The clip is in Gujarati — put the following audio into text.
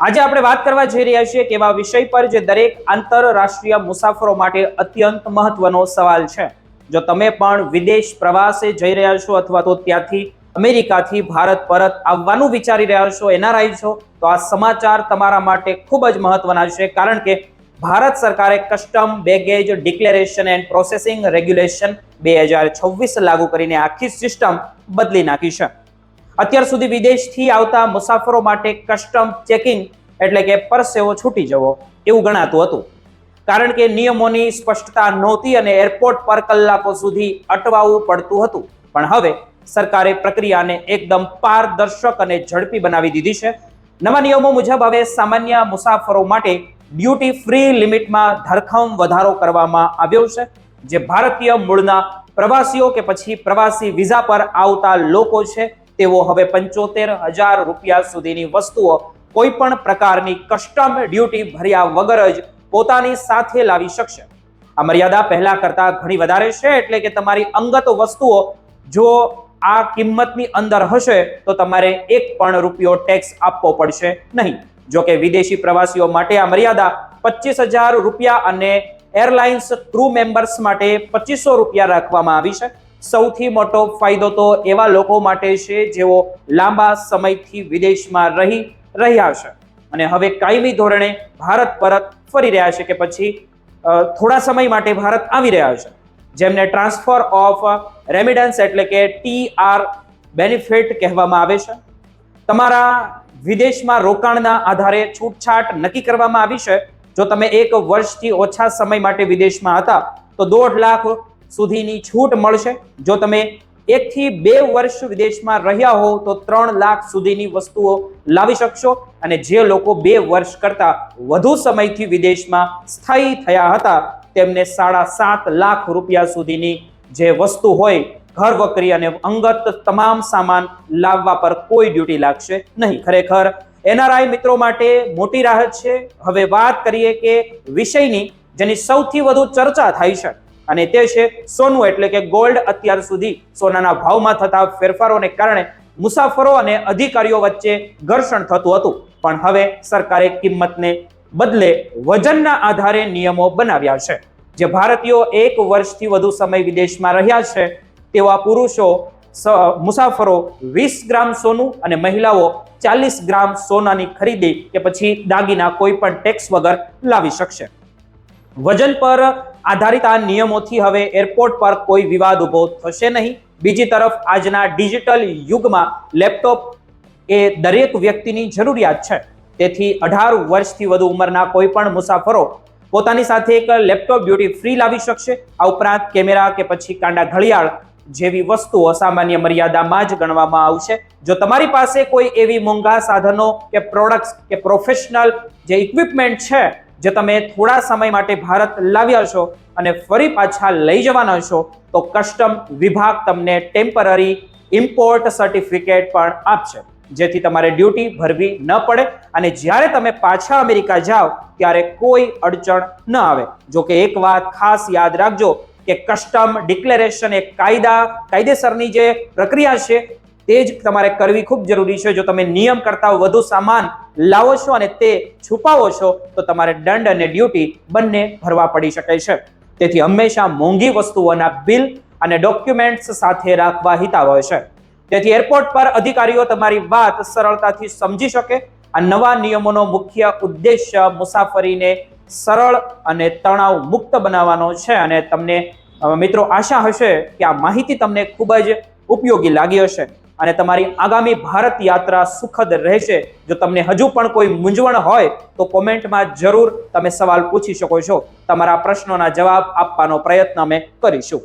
આજે આપણે વાત કરવા જઈ રહ્યા છીએ કે એવા વિષય પર જે દરેક આંતરરાષ્ટ્રીય મુસાફરો માટે અત્યંત મહત્વનો સવાલ છે। જો તમે પણ વિદેશ પ્રવાસે જઈ રહ્યા છો અથવા તો ત્યાંથી અમેરિકાથી ભારત પરત આવવાનું વિચારી રહ્યા છો, એનઆરઆઈ છો, તો આ સમાચાર તમારા માટે ખૂબ જ મહત્વના છે, કારણ કે ભારત સરકારે custom baggage declaration and processing regulation 2026 લાગુ કરીને આખી સિસ્ટમ બદલી નાખી છે। અત્યાર સુધી વિદેશથી આવતા મુસાફરો માટે કસ્ટમ ચેકિંગ એટલે કે પરસેવો છૂટી જવો એવું ગણાતું હતું, કારણ કે નિયમોની સ્પષ્ટતા નહોતી અને એરપોર્ટ પર કલાકો સુધી અટવાવું પડતું હતું। પણ હવે સરકારે પ્રક્રિયાને એકદમ પારદર્શક અને ઝડપી બનાવી દીધી છે। નવા નિયમો મુજબ હવે સામાન્ય મુસાફરો માટે ડ્યુટી ફ્રી લિમિટમાં ધરખમ વધારો કરવામાં આવ્યો છે, જે ભારતીય મૂળના પ્રવાસીઓ કે પછી પ્રવાસી વિઝા પર આવતા લોકો છે તેઓ હવે 75,000 રૂપિયા સુધીની વસ્તુઓ કોઈ પણ પ્રકારની કસ્ટમ ડ્યુટી ભર્યા વગર જ પોતાની સાથે લાવી શકશે। આ મર્યાદા પહેલા કરતા ઘણી વધારે છે, એટલે કે તમારી અંગત વસ્તુઓ જો આ કિંમતની અંદર હશે તો તમારે એક પણ રૂપિયો ટેક્સ આપવો પડશે નહીં। જો કે વિદેશી પ્રવાસીઓ માટે આ મર્યાદા 25,000 રૂપિયા અને એરલાઇન્સ ક્રૂ મેમ્બર્સ માટે 2,500 રૂપિયા રાખવામાં આવી છે। સૌથી મોટો ફાયદો તો એવા લોકો માટે છે જેઓ લાંબા સમયથી વિદેશમાં રહી રહ્યા છે અને હવે કાયમી ધોરણે ભારત પરત ફરી રહ્યા છે કે પછી થોડા સમય માટે ભારત આવી રહ્યા છે, જેમને ટ્રાન્સફર ઓફ રેમિડન્સ એટલે કે TR બેનિફિટ કહેવામાં આવે છે। તમારા વિદેશમાં રોકાણના આધારે છૂટછાટ નક્કી કરવામાં આવી છે। જો તમે 1 વર્ષથી ઓછા સમય માટે વિદેશમાં હતા તો 1.5 લાખ સુધીની છૂટ મળશે। જો તમે 1 થી 2 વર્ષ વિદેશમાં રહ્યા હો તો 3 લાખ સુધીની વસ્તુઓ લાવી શકશો, અને જે લોકો 2 વર્ષ કરતા વધુ સમયથી વિદેશમાં સ્થાયી થયા હતા તેમને 7.5 લાખ રૂપિયા સુધીની જે વસ્તુ હોય, ઘર વકરી અને અંગત તમામ સામાન લાવવા પર કોઈ ડ્યુટી લાગશે નહીં। ખરેખર એનઆરઆઈ મિત્રો માટે મોટી રાહત છે। હવે વાત કરીએ કે વિષયની જેની સૌથી વધુ ચર્ચા થાય છે, અને તે છે સોનું એટલે કે ગોલ્ડ। અત્યાર સુધી સોનાના ભાવમાં થતા ફેરફારોને કારણે મુસાફરો અને અધિકારીઓ વચ્ચે ઘર્ષણ થતું હતું, પણ હવે સરકારે કિંમતને બદલે વજનના આધારે નિયમો બનાવ્યા છે। જે ભારતીયો 1 વર્ષથી વધુ સમય વિદેશમાં રહ્યા છે તેવા પુરુષો મુસાફરો 20 ગ્રામ સોનું અને મહિલાઓ 40 ગ્રામ સોનાની ખરીદી કે પછી દાગીના કોઈ પણ ટેક્સ વગર લાવી શકશે। વજન પર આધારિત આ નિયમોથી હવે એરપોર્ટ પર કોઈ વિવાદ ઉભો થશે નહીં। બીજી તરફ આજના ડિજિટલ યુગમાં લેપટોપ એ દરેક વ્યક્તિની જરૂરિયાત છે, તેથી 18 વર્ષથી વધુ ઉંમરના કોઈ પણ મુસાફરો પોતાની સાથે એક લેપટોપ ડ્યુટી ફ્રી લાવી શકશે। આ ઉપરાંત કેમેરા કે પછી કાંડા ઘડિયાળ જેવી વસ્તુઓ સામાન્ય મર્યાદામાં જ ગણવામાં આવશે। જો તમારી પાસે કોઈ એવી મોંઘા સાધનો કે પ્રોડક્ટ્સ કે પ્રોફેશનલ જે ઇક્વિપમેન્ટ છે જે તમે થોડા સમય માટે ભારત લાવ્યા છો અને ફરી પાછા લઈ જવાના છો, તો કસ્ટમ વિભાગ તમને ટેમ્પરરી ઇમ્પોર્ટ સર્ટિફિકેટ પણ આપશે, જેથી તમારે ડ્યુટી ભરવી ન પડે અને જ્યારે તમે પાછા અમેરિકા જાઓ ત્યારે કોઈ અડચણ ન આવે। જો કે એક વાત ખાસ યાદ રાખજો કે કસ્ટમ ડિક્લેરેશન એ કાયદેસરની જે પ્રક્રિયા છે તે જ તમારે કરવી ખૂબ જરૂરી છે। જો તમે નિયમ કરતા વધુ સામાન લાવો છો અને તે છુપાવો છો તો તમારે દંડ અને ડ્યુટી બંને ભરવા પડી શકે છે। તેથી હંમેશા મોંઘી વસ્તુઓના બિલ અને ડોક્યુમેન્ટ્સ સાથે રાખવા હિતાવહ છે। તેથી એરપોર્ટ પર અધિકારીઓ તમારી વાત સરળતાથી સમજી શકે। આ નવા નિયમોનો મુખ્ય ઉદ્દેશ્ય મુસાફરીને સરળ અને તણાવ મુક્ત બનાવવાનો છે, અને તમને મિત્રો આશા હશે કે આ માહિતી તમને ખૂબ જ ઉપયોગી લાગી હશે અને તમારી આગામી ભારત યાત્રા સુખદ રહેશે। જો તમને હજુ પણ કોઈ મૂંઝવણ હોય તો કોમેન્ટમાં જરૂર તમે સવાલ પૂછી શકો છો। તમારા પ્રશ્નોના જવાબ આપવાનો પ્રયત્ન અમે કરીશું।